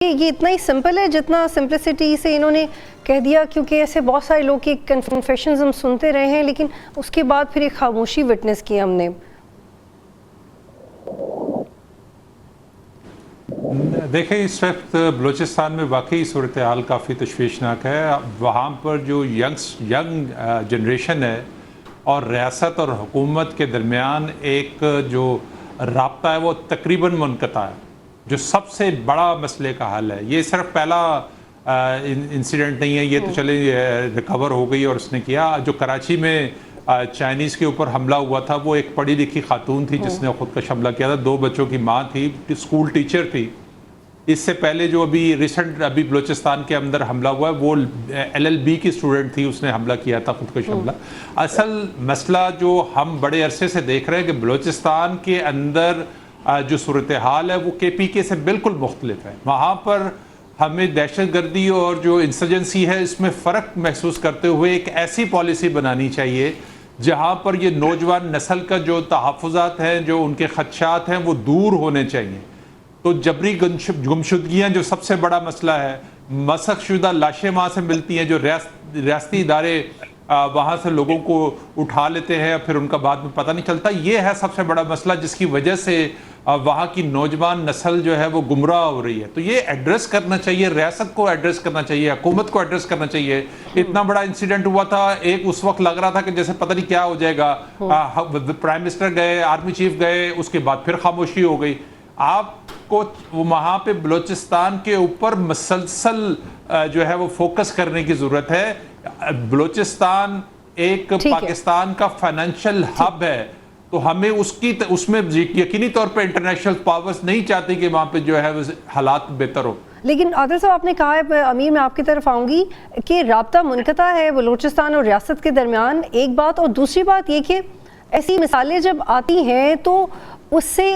یہ اتنا ہی سمپل ہے جتنا سمپلسٹی سے انہوں نے کہہ دیا، کیونکہ ایسے بہت سارے لوگ کی کنفیشنز ہم سنتے رہے ہیں لیکن اس کے بعد پھر ایک خاموشی وٹنس کی ہم نے. دیکھیں اس وقت بلوچستان میں واقعی صورتحال کافی تشویشناک ہے. وہاں پر جو ینگ جنریشن ہے اور ریاست اور حکومت کے درمیان ایک جو رابطہ ہے وہ تقریباً منقطع ہے، جو سب سے بڑا مسئلے کا حل ہے. یہ صرف پہلا انسیڈنٹ نہیں ہے، یہ تو چلے ریکور ہو گئی اور اس نے کیا. جو کراچی میں چائنیز کے اوپر حملہ ہوا تھا وہ ایک پڑھی لکھی خاتون تھی جس نے خودکش حملہ کیا تھا، 2 بچوں کی ماں تھی، اسکول ٹیچر تھی. اس سے پہلے جو ابھی بلوچستان کے اندر حملہ ہوا ہے وہ LLB کی اسٹوڈنٹ تھی، اس نے حملہ کیا تھا، خودکش حملہ. اصل مسئلہ جو ہم بڑے عرصے سے دیکھ رہے ہیں کہ بلوچستان کے اندر جو صورتحال ہے وہ KPK سے بالکل مختلف ہے. وہاں پر ہمیں دہشت گردی اور جو انسرجنسی ہے اس میں فرق محسوس کرتے ہوئے ایک ایسی پالیسی بنانی چاہیے جہاں پر یہ نوجوان نسل کا جو تحفظات ہیں، جو ان کے خدشات ہیں وہ دور ہونے چاہیے. تو جبری گمشدگیاں جو سب سے بڑا مسئلہ ہے، مسخ شدہ لاشیں وہاں سے ملتی ہیں، جو ریاستی ادارے وہاں سے لوگوں کو اٹھا لیتے ہیں پھر ان کا بعد میں پتہ نہیں چلتا. یہ ہے سب سے بڑا مسئلہ جس کی وجہ سے وہاں کی نوجوان نسل جو ہے وہ گمراہ ہو رہی ہے. تو یہ ایڈریس کرنا چاہیے، ریاست کو ایڈریس کرنا چاہیے، حکومت کو ایڈریس کرنا چاہیے. اتنا بڑا انسیڈنٹ ہوا تھا، ایک اس وقت لگ رہا تھا کہ جیسے پتہ نہیں کیا ہو جائے گا. پرائم منسٹر گئے، آرمی چیف گئے، اس کے بعد پھر خاموشی ہو گئی. آپ کو وہاں پہ بلوچستان کے اوپر مسلسل جو ہے وہ فوکس کرنے کی ضرورت ہے. بلوچستان ایک پاکستان کا فائنینشیل ہب ہے، تو ہمیں اس میں یقینی طور پہ انٹرنیشنل پاورز نہیں چاہتی کہ وہاں پہ جو ہے حالات بہتر ہو. لیکن عادل صاحب آپ نے کہا ہے، امیر میں آپ کی طرف آؤں گی، کہ رابطہ منقطع ہے بلوچستان اور ریاست کے درمیان، ایک بات. اور دوسری بات یہ کہ ایسی مثالیں جب آتی ہیں تو اس سے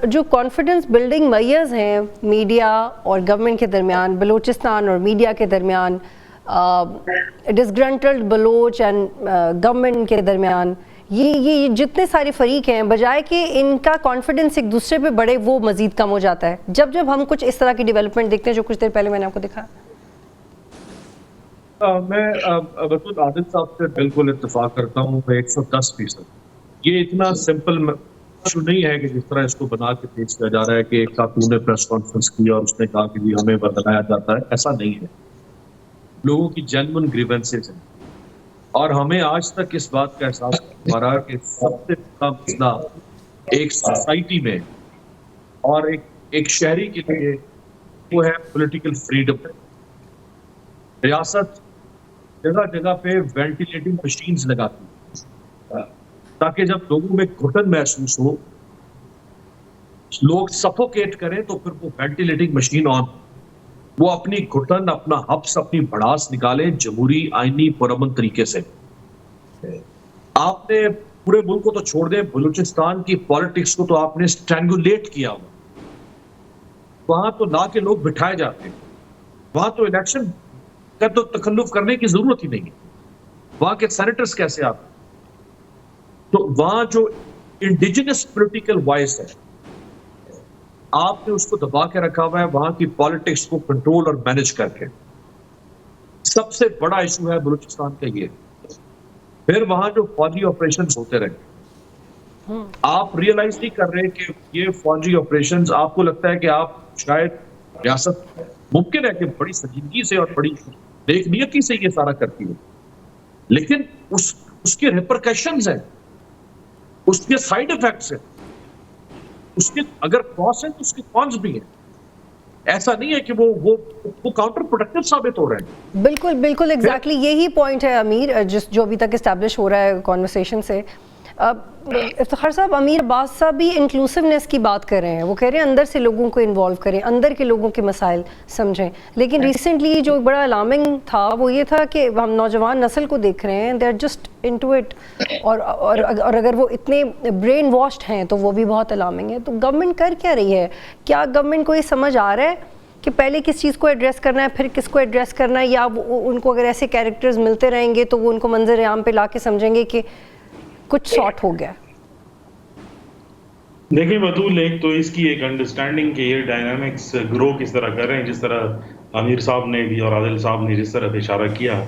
جو کانفیڈنس بلڈنگ میئرز ہیں میڈیا اور گورنمنٹ کے درمیان، بلوچستان اور میڈیا کے درمیان، ڈسگرنٹلڈ بلوچ اینڈ گورنمنٹ کے درمیان، یہ جتنے سارے فریق ہیں، بجائے کہ ان کا کانفیڈنس ایک دوسرے پہ بڑھے وہ مزید کم ہو جاتا ہے جب ہم کچھ اس طرح کی ڈیولپمنٹ دیکھتے ہیں جو کچھ دیر پہلے میں نے آپ کو دکھا. میں بالکل عادل صاحب سے بالکل اتفاق کرتا ہوں 110%. یہ اتنا سمپل ایشو نہیں ہے کہ جس طرح اس کو بنا کے پیش کیا جا رہا ہے کہ ایک خاتون نے پریس کانفرنس کی اور اس نے کہا کہ ہمیں بتلایا جاتا ہے. ایسا نہیں ہے. لوگوں کی جینوئن گریونسز ہیں اور ہمیں آج تک اس بات کا احساس ہو رہا ہے کہ سب سے بڑا مسئلہ ایک سوسائٹی میں اور ایک شہری کے لیے وہ ہے پولیٹیکل فریڈم. ریاست جگہ جگہ پہ وینٹیلیٹنگ مشینز لگاتی ہے تاکہ جب لوگوں میں گھٹن محسوس ہو، لوگ سفوکیٹ کریں تو پھر وہ وینٹیلیٹنگ مشین آن، وہ اپنی گھٹن، اپنا حبس، اپنی بھڑاس نکالیں جمہوری آئینی پرامن طریقے سے. آپ نے پورے ملک کو تو چھوڑ دیں، بلوچستان کی پالیٹکس کو تو آپ نے اسٹرینگولیٹ کیا ہوا. وہاں تو لا کے لوگ بٹھائے جاتے ہیں، وہاں تو الیکشن کا تو تخلف کرنے کی ضرورت ہی نہیں ہے. وہاں کے سینیٹرز کیسے آتے؟ تو وہاں جو انڈیجنس پولیٹیکل وائس ہے آپ نے اس کو دبا کے رکھا ہوا ہے وہاں کی پالیٹکس کو کنٹرول اور مینج کر کے. سب سے بڑا ایشو ہے بلوچستان کا یہ. پھر وہاں جو فوجی آپریشنز ہوتے رہے، آپ ریئلائز نہیں کر رہے کہ یہ فوجی آپریشنز، آپ کو لگتا ہے کہ آپ شاید ریاست ممکن ہے کہ بڑی سنجیدگی سے اور بڑی نیک نیتی سے یہ سارا کرتی ہے، لیکن اس کے ریپرکشنز ہیں، اس کے سائیڈ ایفیکٹس ہیں، اس کے اگر کاس ہیں تو اس کے کانز بھی ہیں. ایسا نہیں ہے کہ وہ کاؤنٹر پروڈکٹیو ثابت ہو رہے ہیں. بالکل ایگزیکٹلی یہی پوائنٹ ہے امیر جو ابھی تک اسٹیبلش ہو رہا ہے کانورسیشن سے. افتخار صاحب، امیر عباس صاحب بھی انکلوسیونیس کی بات کر رہے ہیں، وہ کہہ رہے ہیں اندر سے لوگوں کو انوالو کریں، اندر کے لوگوں کے مسائل سمجھیں. لیکن ریسنٹلی جو بڑا الارمنگ تھا وہ یہ تھا کہ ہم نوجوان نسل کو دیکھ رہے ہیں، they are just into it, اور اگر وہ اتنے برین واشڈ ہیں تو وہ بھی بہت الارمنگ ہے. تو گورنمنٹ کر کیا رہی ہے؟ کیا گورنمنٹ کو یہ سمجھ آ رہا ہے کہ پہلے کس چیز کو ایڈریس کرنا ہے پھر کس کو ایڈریس کرنا ہے، یا ان کو اگر ایسے کیریکٹرز ملتے رہیں گے تو وہ ان کو منظر عام پہ لا کے سمجھیں گے کہ کچھ شارٹ ہو گیا؟ دیکھیں بطول، ایک تو اس کی ایک انڈرسٹینڈنگ کہ یہ ڈائنامکس گرو کس طرح کر رہے ہیں، جس طرح امیر صاحب نے بھی اور عادل صاحب نے جس طرح اشارہ کیا،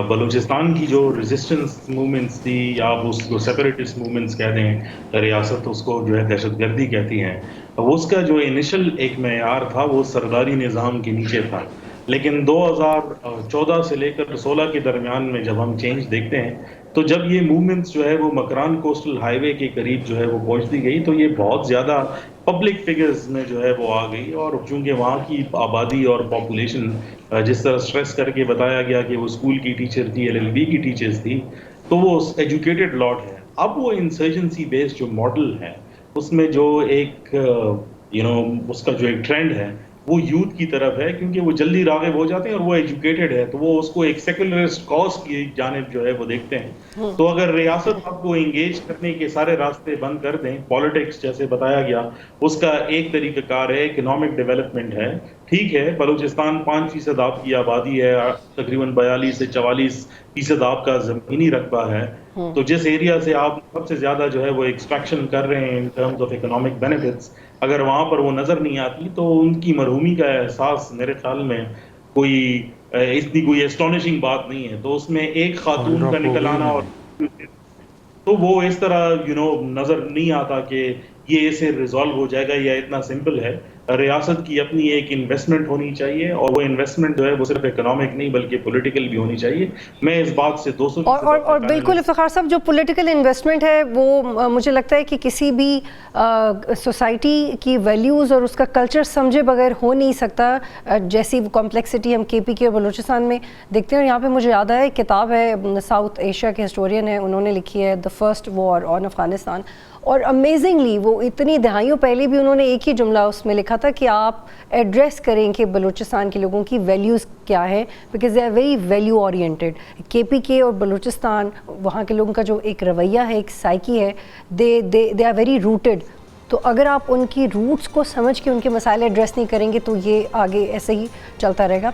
بلوچستان کی جو ریزسٹنس موومنٹس تھی، یا آپ اس کو سیپریٹسٹ موومنٹس کہہ دیں، ریاست اس کو جو ہے دہشت گردی کہتی ہیں، وہ اس کا جو انیشل ایک معیار تھا وہ سرداری نظام کے نیچے تھا. لیکن 2014 سے لے کر 16 کے درمیان میں جب ہم چینج دیکھتے ہیں، تو جب یہ موومنٹس جو ہے وہ مکران کوسٹل ہائی وے کے قریب جو ہے وہ پہنچتی گئی، تو یہ بہت زیادہ پبلک فگرز میں جو ہے وہ آ گئی. اور چونکہ وہاں کی آبادی اور پاپولیشن جس طرح سٹریس کر کے بتایا گیا کہ وہ اسکول کی ٹیچر تھی، LLB کی ٹیچرز تھی، تو وہ ایجوکیٹڈ لاٹ ہے. اب وہ انسرجنسی بیس جو ماڈل ہے، اس میں جو ایک اس کا جو ایک ٹرینڈ ہے وہ یوتھ کی طرف ہے، کیونکہ وہ جلدی راغب ہو جاتے ہیں اور وہ ایجوکیٹڈ ہے، تو وہ اس کو ایک سیکولرسٹ کاز کی جانب جو ہے وہ دیکھتے ہیں. تو اگر ریاست آپ کو انگیج کرنے کے سارے راستے بند کر دیں، پالیٹکس جیسے بتایا گیا اس کا ایک طریقہ کار ہے، اکنامک ڈیولپمنٹ ہے. ٹھیک ہے، بلوچستان 5% آپ کی آبادی ہے، تقریباً 42 سے 44% آپ کا زمینی رقبہ ہے. تو جس ایریا سے آپ سب سے زیادہ جو ہے وہ ایکسٹریکشن کر رہے ہیں in terms of economic benefits, اگر وہاں پر وہ نظر نہیں آتی تو ان کی مرحومی کا احساس میرے خیال میں اتنی کوئی اسٹانشنگ بات نہیں ہے. تو اس میں ایک خاتون کا نکل آنا اور تو وہ اس طرح نظر نہیں آتا کہ یہ اسے ریزالو ہو جائے گا یا اتنا سمپل ہے. ریاست کی اپنی ایک انویسٹمنٹ ہونی چاہیے، اور وہ انویسٹمنٹ جو ہے وہ صرف اکنامک نہیں بلکہ پولیٹیکل بھی ہونی چاہیے. میں اس بات سے 200% اور بالکل افتخار صاحب، جو پولیٹیکل انویسٹمنٹ ہے وہ مجھے لگتا ہے کہ کسی بھی سوسائٹی کی ویلیوز اور اس کا کلچر سمجھے بغیر ہو نہیں سکتا. جیسی کمپلیکسٹی ہم KP کے اور بلوچستان میں دیکھتے ہیں. اور یہاں پہ مجھے یاد ہے ایک کتاب ہے، ساؤتھ ایشیا کے ہسٹورین ہیں، انہوں نے لکھی ہے The First War on Afghanistan. اور امیزنگلی وہ اتنی دہائیوں پہلے بھی انہوں نے ایک ہی جملہ اس میں لکھا تھا کہ آپ ایڈریس کریں کہ بلوچستان کے لوگوں کی ویلیوز کیا ہے، because they are very value oriented. KPK اور بلوچستان، وہاں کے لوگوں کا جو ایک رویہ ہے، ایک سائیکی ہے، دے آر ویری روٹیڈ. تو اگر آپ ان کی روٹس کو سمجھ کے ان کے مسائل ایڈریس نہیں کریں گے تو یہ آگے ایسے ہی چلتا رہے گا.